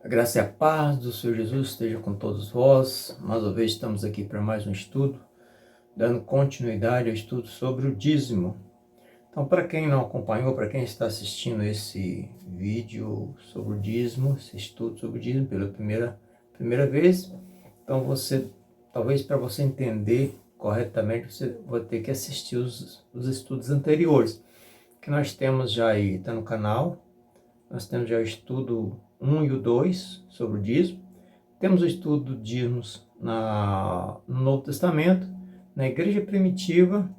A graça e a paz do Senhor Jesus esteja com todos vós. Mais uma vez estamos aqui para mais um estudo, dando continuidade ao estudo sobre o dízimo. Então, para quem não acompanhou, para quem está assistindo esse vídeo sobre o dízimo, esse estudo sobre o dízimo pela primeira vez, então talvez para você entender corretamente, você vai ter que assistir os estudos anteriores, que nós temos já aí, está no canal. Nós temos já o estudo 1 e o 2 sobre o dízimo. Temos o estudo do dízimos no Novo Testamento, na Igreja Primitiva,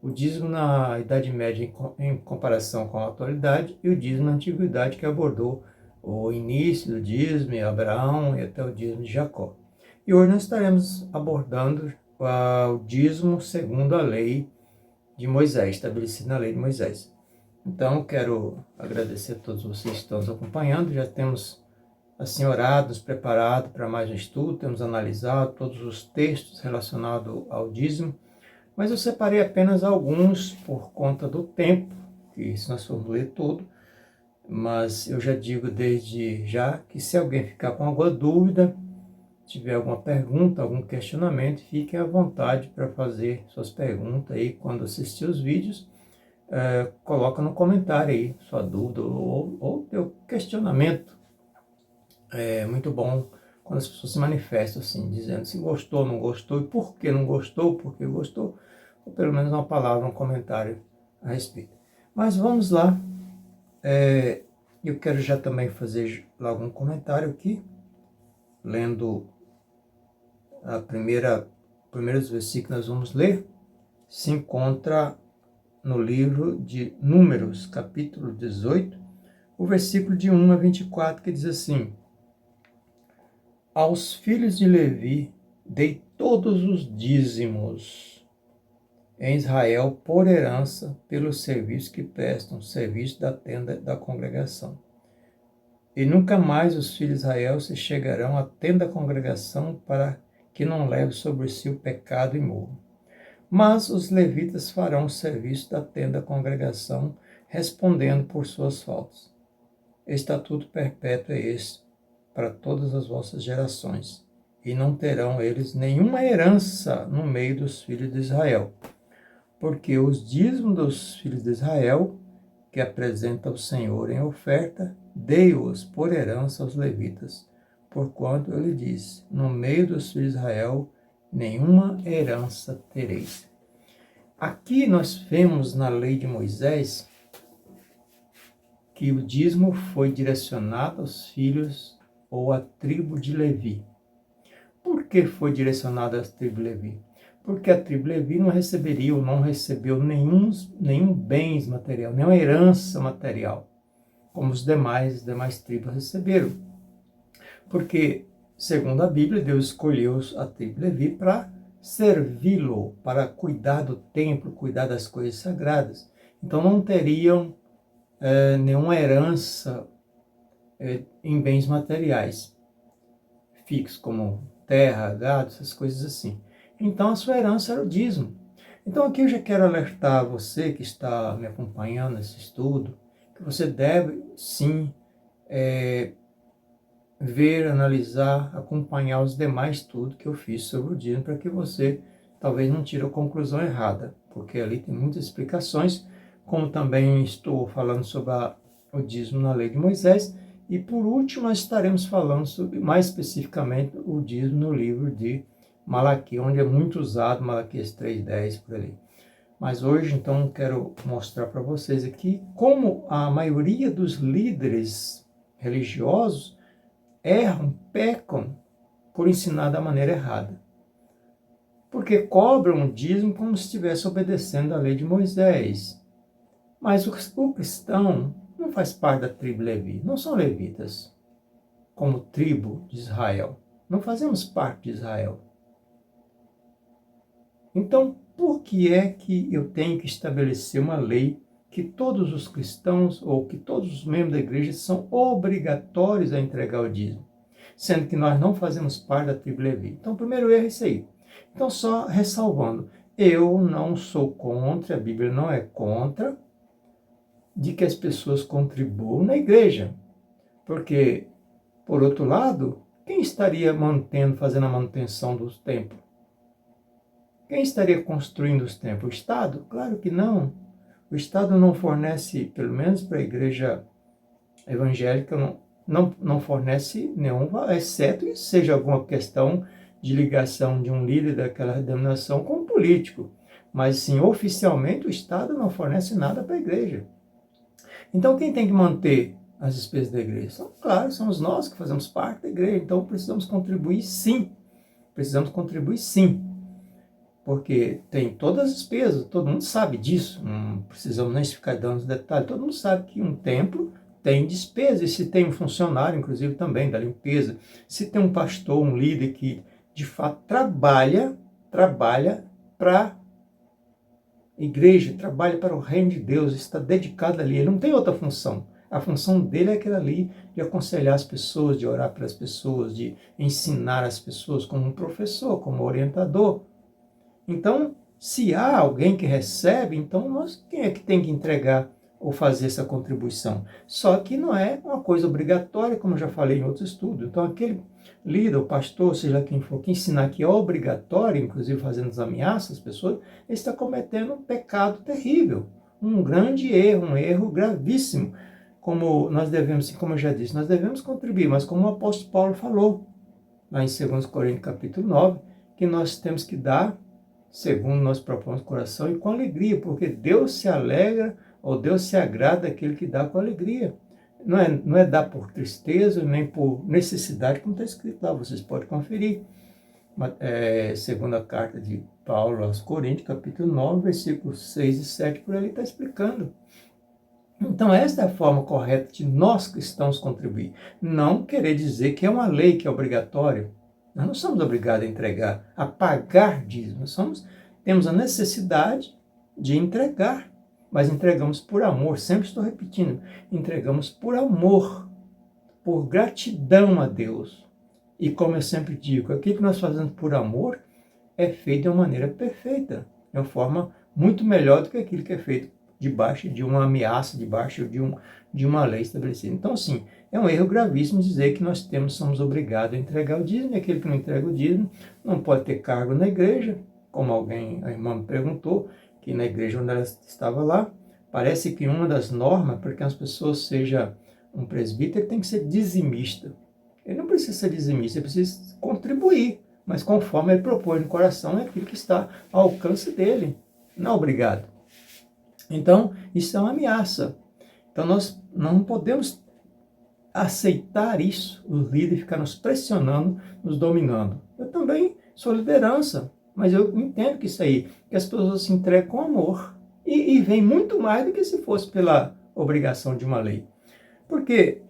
o dízimo na Idade Média em comparação com a atualidade e o dízimo na Antiguidade, que abordou o início do dízimo, Abraão e até o dízimo de Jacó. E hoje nós estaremos abordando o dízimo segundo a lei de Moisés, estabelecido na lei de Moisés. Então, quero agradecer a todos vocês que estão nos acompanhando. Já temos, assim, orado, nos preparado para mais um estudo, temos analisado todos os textos relacionados ao dízimo, mas eu separei apenas alguns por conta do tempo, que se nós formos ler tudo, mas eu já digo desde já que se alguém ficar com alguma dúvida, tiver alguma pergunta, algum questionamento, fiquem à vontade para fazer suas perguntas aí quando assistir os vídeos. Coloca no comentário aí sua dúvida ou teu questionamento. É muito bom quando as pessoas se manifestam assim, dizendo se gostou, não gostou, e por que não gostou, por que gostou, ou pelo menos uma palavra, um comentário a respeito. Mas vamos lá. Eu quero já também fazer logo um comentário aqui, lendo primeiros versículos que nós vamos ler, se encontra no livro de Números, capítulo 18, o versículo de 1 a 24, que diz assim: Aos filhos de Levi dei todos os dízimos em Israel por herança pelos serviços que prestam, serviço da tenda da congregação. E nunca mais os filhos de Israel se chegarão à tenda da congregação para que não leve sobre si o pecado e morram. Mas os levitas farão o serviço da tenda da congregação, respondendo por suas faltas. Estatuto perpétuo é este para todas as vossas gerações, e não terão eles nenhuma herança no meio dos filhos de Israel, porque os dízimos dos filhos de Israel, que apresenta o Senhor em oferta, dei-os por herança aos levitas, porquanto eu lhe disse, no meio dos filhos de Israel, nenhuma herança tereis. Aqui nós vemos na lei de Moisés que o dízimo foi direcionado aos filhos ou à tribo de Levi. Por que foi direcionado à tribo de Levi? Porque a tribo de Levi não receberia ou não recebeu nenhum bens material, nenhuma herança material, como as demais tribos receberam. Porque, segundo a Bíblia, Deus escolheu a tribo de Levi para servi-lo, para cuidar do templo, cuidar das coisas sagradas. Então não teriam nenhuma herança em bens materiais fixos, como terra, gado, essas coisas assim. Então a sua herança era o dízimo. Então aqui eu já quero alertar você que está me acompanhando nesse estudo, que você deve sim ver, analisar, acompanhar os demais estudos que eu fiz sobre o dízimo, para que você talvez não tire a conclusão errada, porque ali tem muitas explicações, como também estou falando sobre o dízimo na lei de Moisés, e por último nós estaremos falando sobre, mais especificamente, o dízimo no livro de Malaquias, onde é muito usado, Malaquias 3:10 por ali. Mas hoje, então, quero mostrar para vocês aqui como a maioria dos líderes religiosos erram, pecam por ensinar da maneira errada. Porque cobram o dízimo como se estivesse obedecendo à lei de Moisés. Mas o cristão não faz parte da tribo Levi, não são levitas, como tribo de Israel. Não fazemos parte de Israel. Então, por que é que eu tenho que estabelecer uma lei que todos os cristãos ou que todos os membros da igreja são obrigatórios a entregar o dízimo, sendo que nós não fazemos parte da tribo Levi? Então, o primeiro erro é isso aí. Então, só ressalvando, eu não sou contra, a Bíblia não é contra, de que as pessoas contribuam na igreja, porque Por outro lado, quem estaria fazendo a manutenção dos templos? Quem estaria construindo os templos? O Estado? Claro que não. O Estado não fornece, pelo menos para a igreja evangélica, não fornece nenhum, exceto que seja alguma questão de ligação de um líder daquela denominação com um político. Mas, sim, oficialmente, o Estado não fornece nada para a igreja. Então, quem tem que manter as despesas da igreja? Claro, somos nós que fazemos parte da igreja. Então, precisamos contribuir, sim. Precisamos contribuir, sim. Porque tem todas as despesas, todo mundo sabe disso. Não precisamos nem ficar dando os detalhes. Todo mundo sabe que um templo tem despesa. E se tem um funcionário, inclusive, também da limpeza. Se tem um pastor, um líder que, de fato, trabalha para igreja, trabalha para o reino de Deus, está dedicado ali, ele não tem outra função. A função dele é aquela ali de aconselhar as pessoas, de orar para as pessoas, de ensinar as pessoas como um professor, como orientador. Então, se há alguém que recebe, então quem é que tem que entregar ou fazer essa contribuição? Só que não é uma coisa obrigatória, como eu já falei em outro estudo. Então, aquele líder, o pastor, seja quem for, que ensinar que é obrigatório, inclusive fazendo as ameaças às pessoas, ele está cometendo um pecado terrível, um grande erro, um erro gravíssimo. Como nós devemos, como eu já disse, nós devemos contribuir, mas como o apóstolo Paulo falou, lá em 2 Coríntios capítulo 9, que nós temos que dar segundo nosso próprio coração e com alegria, porque Deus se alegra ou Deus se agrada daquele que dá com alegria. Não é dar por tristeza, nem por necessidade, como está escrito lá, vocês podem conferir. Segunda carta de Paulo aos Coríntios, capítulo 9, versículos 6 e 7, por ali está explicando. Então, esta é a forma correta de nós cristãos contribuir. Não querer dizer que é uma lei que é obrigatória. Nós não somos obrigados a entregar, a pagar dízimo. Temos a necessidade de entregar, mas entregamos por amor. Sempre estou repetindo, entregamos por amor, por gratidão a Deus. E como eu sempre digo, aquilo que nós fazemos por amor é feito de uma maneira perfeita, de uma forma muito melhor do que aquilo que é feito debaixo de uma ameaça, debaixo de uma lei estabelecida. Então, sim, é um erro gravíssimo dizer que nós somos obrigados a entregar o dízimo, e aquele que não entrega o dízimo não pode ter cargo na igreja, como a irmã me perguntou, que na igreja onde ela estava lá, parece que uma das normas para que as pessoas sejam um presbítero, ele tem que ser dizimista. Ele não precisa ser dizimista, ele precisa contribuir, mas conforme ele propôs no coração, é aquilo que está ao alcance dele. Não é obrigado. Então, isso é uma ameaça. Então, nós não podemos aceitar isso, os líderes ficar nos pressionando, nos dominando. Eu também sou liderança, mas eu entendo que isso aí, que as pessoas se entregam com amor. E vem muito mais do que se fosse pela obrigação de uma lei. Porque,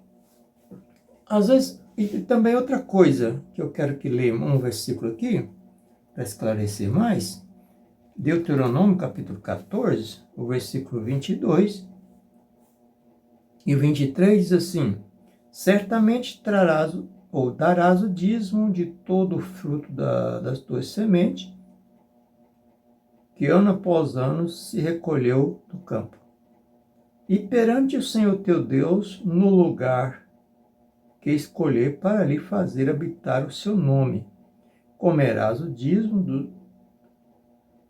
às vezes, e também outra coisa que eu quero que leia um versículo aqui, para esclarecer mais, Deuteronômio capítulo 14, o versículo 22 e 23 diz assim: certamente trarás ou darás o dízimo de todo o fruto das tuas sementes, que ano após ano se recolheu do campo. E perante o Senhor teu Deus, no lugar que escolher para lhe fazer habitar o seu nome, comerás o dízimo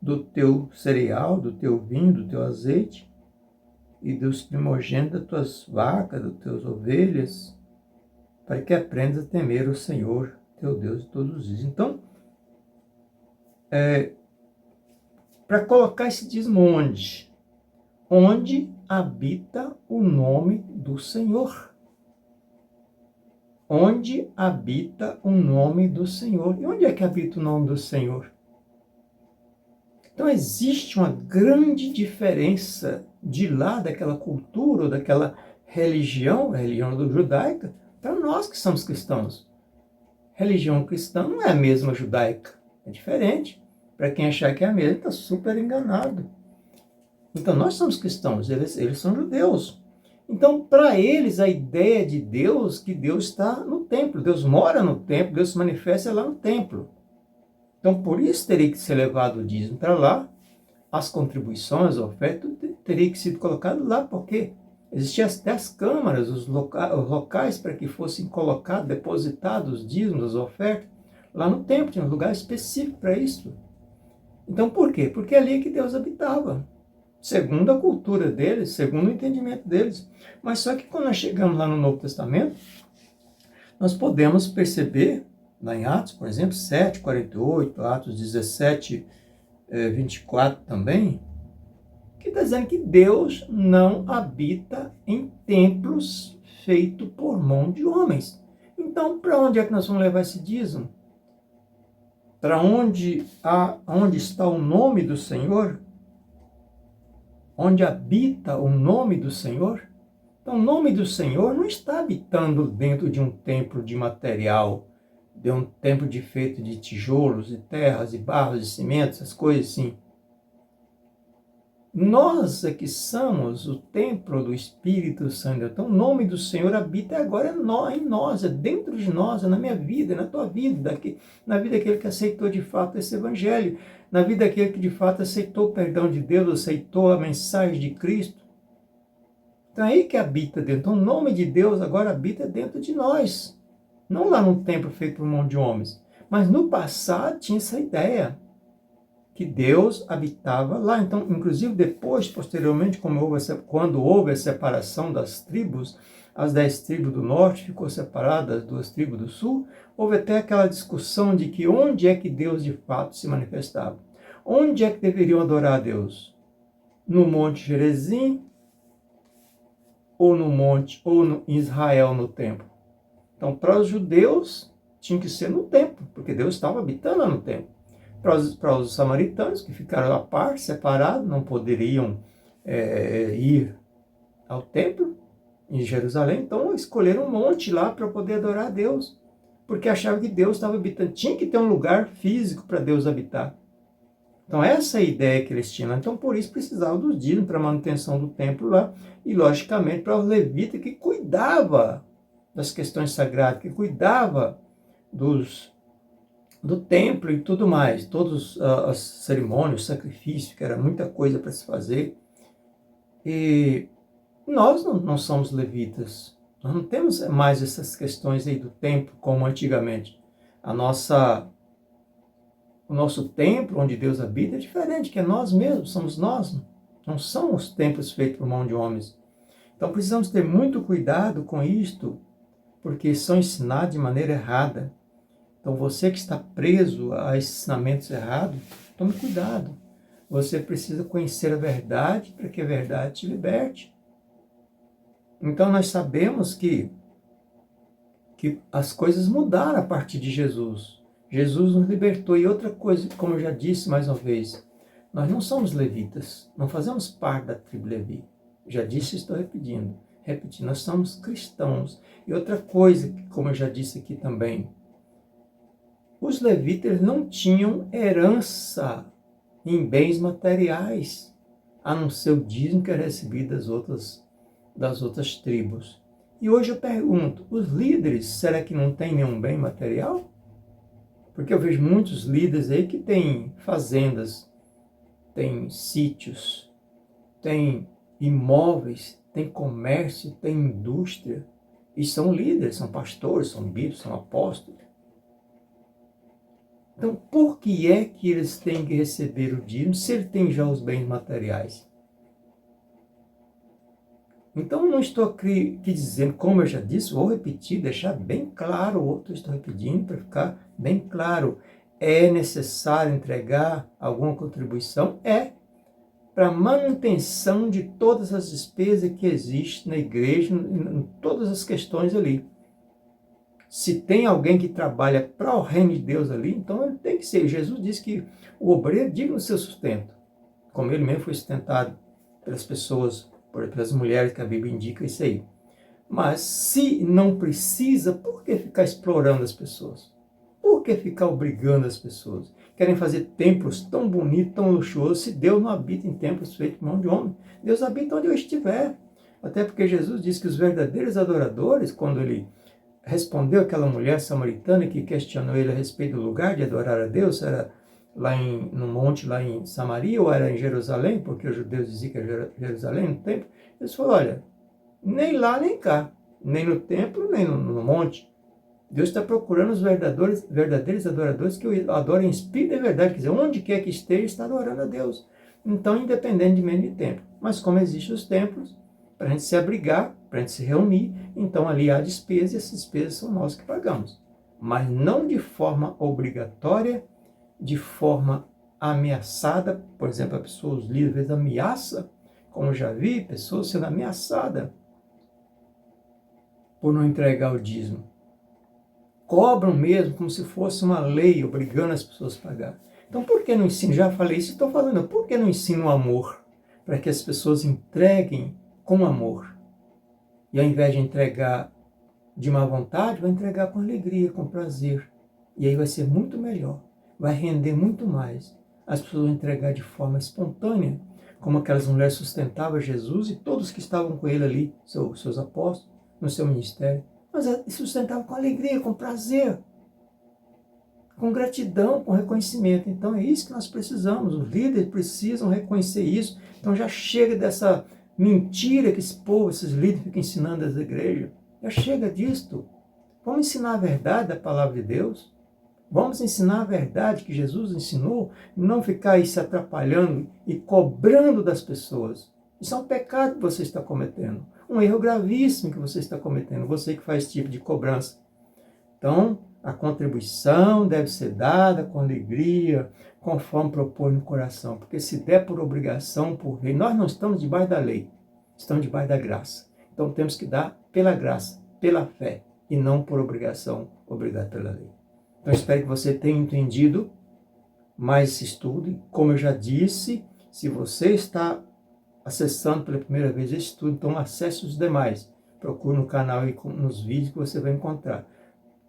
do teu cereal, do teu vinho, do teu azeite, e dos primogênitos das tuas vacas, das tuas ovelhas, para que aprendas a temer o Senhor, teu Deus, todos os dias. Então, para colocar esse dízimo onde? Onde habita o nome do Senhor. Onde habita o nome do Senhor. E onde é que habita o nome do Senhor? Então, existe uma grande diferença de lá, daquela cultura, ou daquela religião, a religião judaica, para nós que somos cristãos. Religião cristã não é a mesma judaica, é diferente. Para quem achar que é a mesma, está super enganado. Então, nós somos cristãos, eles são judeus. Então, para eles, a ideia de Deus, que Deus está no templo, Deus mora no templo, Deus se manifesta lá no templo. Então, por isso teria que ser levado o dízimo para lá, as contribuições, a oferta, teria que ser colocado lá, porque Existiam até as câmaras, os locais para que fossem colocados, depositados os dízimos, as ofertas. Lá no templo tinha um lugar específico para isso. Então por quê? Porque é ali que Deus habitava, segundo a cultura deles, segundo o entendimento deles. Mas só que quando nós chegamos lá no Novo Testamento, nós podemos perceber, lá em Atos, por exemplo, 7:48, Atos 17, 24 também, que está dizendo que Deus não habita em templos feitos por mão de homens. Então, para onde é que nós vamos levar esse dízimo? Para onde está o nome do Senhor? Onde habita o nome do Senhor? Então, o nome do Senhor não está habitando dentro de um templo de material, de um templo feito de tijolos, de terras, de barros, de cimento, essas coisas assim. Nós é que somos o templo do Espírito Santo. Então, o nome do Senhor habita agora em nós, é dentro de nós, é na minha vida, é na tua vida, na vida daquele que aceitou de fato esse Evangelho, na vida daquele que de fato aceitou o perdão de Deus, aceitou a mensagem de Cristo. Então, é aí que habita dentro. Então, o nome de Deus agora habita dentro de nós. Não lá num templo feito por mão de homens. Mas no passado tinha essa ideia que Deus habitava lá. Então, inclusive depois, posteriormente, quando houve a separação das tribos, as 10 tribos do norte ficou separadas das 2 tribos do sul, houve até aquela discussão de que onde é que Deus de fato se manifestava. Onde é que deveriam adorar a Deus? No Monte Gerizim ou no Israel, no templo? Então, para os judeus, tinha que ser no templo, porque Deus estava habitando lá no templo. Para os samaritanos, que ficaram à parte, separados, não poderiam ir ao templo em Jerusalém, então escolheram um monte lá para poder adorar a Deus, porque achavam que Deus estava habitando. Tinha que ter um lugar físico para Deus habitar. Então essa é a ideia que eles tinham. Então por isso precisavam dos dízimos para a manutenção do templo lá, e logicamente para os levitas que cuidava das questões sagradas, que cuidava do templo e tudo mais, todas as cerimônias, os sacrifícios, que era muita coisa para se fazer. E nós não somos levitas, nós não temos mais essas questões aí do templo como antigamente. O nosso templo, onde Deus habita, é diferente, que é nós mesmos, somos nós, não são os templos feitos por mão de homens. Então precisamos ter muito cuidado com isto, porque são ensinados de maneira errada. Então você que está preso a ensinamentos errados, tome cuidado. Você precisa conhecer a verdade para que a verdade te liberte. Então nós sabemos que as coisas mudaram a partir de Jesus. Jesus nos libertou. E outra coisa, como eu já disse mais uma vez, nós não somos levitas, não fazemos parte da tribo Levi. Já disse e estou repetindo, nós somos cristãos. E outra coisa, como eu já disse aqui também, os levitas não tinham herança em bens materiais, a não ser o dízimo que era recebido das outras tribos. E hoje eu pergunto, os líderes, será que não têm nenhum bem material? Porque eu vejo muitos líderes aí que têm fazendas, têm sítios, têm imóveis, têm comércio, têm indústria, e são líderes, são pastores, são bispos, são apóstolos. Então, por que é que eles têm que receber o dízimo se ele tem já os bens materiais? Então, não estou aqui dizendo, como eu já disse, vou repetir, deixar bem claro, outro estou repetindo para ficar bem claro. É necessário entregar alguma contribuição? É, para manutenção de todas as despesas que existem na igreja, em todas as questões ali. Se tem alguém que trabalha para o reino de Deus ali, então ele tem que ser. Jesus disse que o obreiro é digno do seu sustento, como ele mesmo foi sustentado pelas pessoas, pelas mulheres, que a Bíblia indica isso aí. Mas se não precisa, por que ficar explorando as pessoas? Por que ficar obrigando as pessoas? Querem fazer templos tão bonitos, tão luxuosos, se Deus não habita em templos feitos por mão de homem. Deus habita onde eu estiver. Até porque Jesus disse que os verdadeiros adoradores, quando ele respondeu aquela mulher samaritana que questionou ele a respeito do lugar de adorar a Deus, era lá no monte, lá em Samaria, ou era em Jerusalém, porque os judeus diziam que era Jerusalém, no templo. Ele falou, olha, Nem lá, nem cá. Nem no templo, nem no monte. Deus está procurando os verdadeiros adoradores que o adorem em espírito e verdade. Quer dizer, onde quer que esteja, está adorando a Deus. Então, independentemente de templo. Mas como existem os templos, para a gente se abrigar, para a gente se reunir, então ali há despesas e essas despesas são nós que pagamos. Mas não de forma obrigatória, de forma ameaçada. Por exemplo, a pessoa, os líderes, às vezes ameaça, como eu já vi, pessoas sendo ameaçadas por não entregar o dízimo. Cobram mesmo como se fosse uma lei, obrigando as pessoas a pagar. Então, por que não ensino? Já falei isso e estou falando. Por que não ensino o amor? Para que as pessoas entreguem com amor. E ao invés de entregar de má vontade, vai entregar com alegria, com prazer. E aí vai ser muito melhor. Vai render muito mais. As pessoas vão entregar de forma espontânea, como aquelas mulheres sustentavam Jesus e todos que estavam com ele ali, seus apóstolos, no seu ministério. Mas sustentavam com alegria, com prazer, com gratidão, com reconhecimento. Então é isso que nós precisamos. Os líderes precisam reconhecer isso. Então já chega dessa mentira que esse povo, esses líderes ficam ensinando às igrejas. Já chega disto. Vamos ensinar a verdade da palavra de Deus. Vamos ensinar a verdade que Jesus ensinou, e não ficar aí se atrapalhando e cobrando das pessoas. Isso é um pecado que você está cometendo. Um erro gravíssimo que você está cometendo, você que faz esse tipo de cobrança. Então, a contribuição deve ser dada com alegria, conforme propõe no coração. Porque se der por obrigação, por lei, nós não estamos debaixo da lei, estamos debaixo da graça. Então temos que dar pela graça, pela fé, e não por obrigação, obrigado pela lei. Então espero que você tenha entendido mais esse estudo. E, como eu já disse, se você está acessando pela primeira vez esse estudo, então acesse os demais. Procure no canal e nos vídeos que você vai encontrar.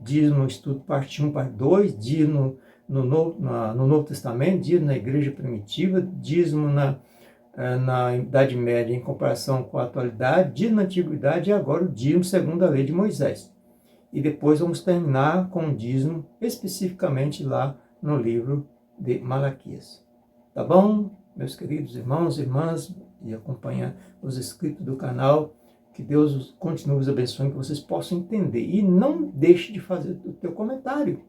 Dízimo, estudo parte 1, parte 2, dízimo no Novo Testamento, dízimo na igreja primitiva, dízimo na Idade Média em comparação com a atualidade, dízimo na Antiguidade e agora o dízimo segundo a lei de Moisés. E depois vamos terminar com o dízimo especificamente lá no livro de Malaquias. Tá bom, meus queridos irmãos e irmãs, e acompanhar os inscritos do canal, que Deus continue os abençoando, que vocês possam entender. E não deixe de fazer o teu comentário.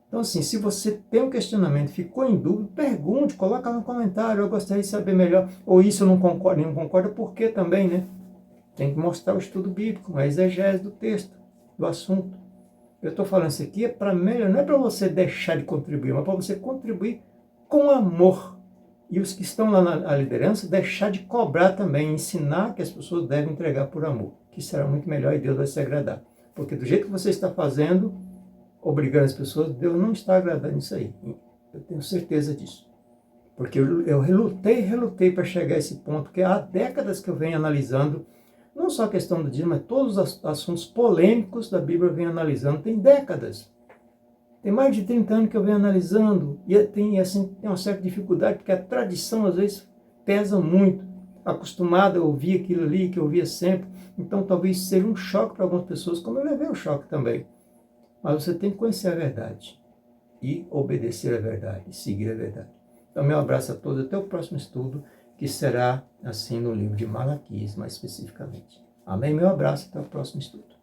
Então assim, se você tem um questionamento, ficou em dúvida, pergunte, coloca no comentário, eu gostaria de saber melhor, ou isso eu não concordo, não concorda, por quê também, né? Tem que mostrar o estudo bíblico, a exegese do texto, do assunto. Eu estou falando isso aqui para melhor, não é para você deixar de contribuir, mas para você contribuir com amor. E os que estão lá na liderança, deixar de cobrar também, ensinar que as pessoas devem entregar por amor, que será muito melhor e Deus vai se agradar. Porque do jeito que você está fazendo, obrigando as pessoas, Deus não está agradando nisso aí. Eu tenho certeza disso. Porque eu relutei para chegar a esse ponto, porque há décadas que eu venho analisando, não só a questão do dízimo, mas todos os assuntos polêmicos da Bíblia eu venho analisando, tem décadas. Tem mais de 30 anos que eu venho analisando, e tem uma certa dificuldade, porque a tradição às vezes pesa muito. Acostumado a ouvir aquilo ali que eu ouvia sempre, então talvez seja um choque para algumas pessoas, como eu levei um choque também. Mas você tem que conhecer a verdade, e obedecer a verdade, seguir a verdade. Então, meu abraço a todos, até o próximo estudo, que será assim no livro de Malaquias, mais especificamente. Amém? Meu abraço, até o próximo estudo.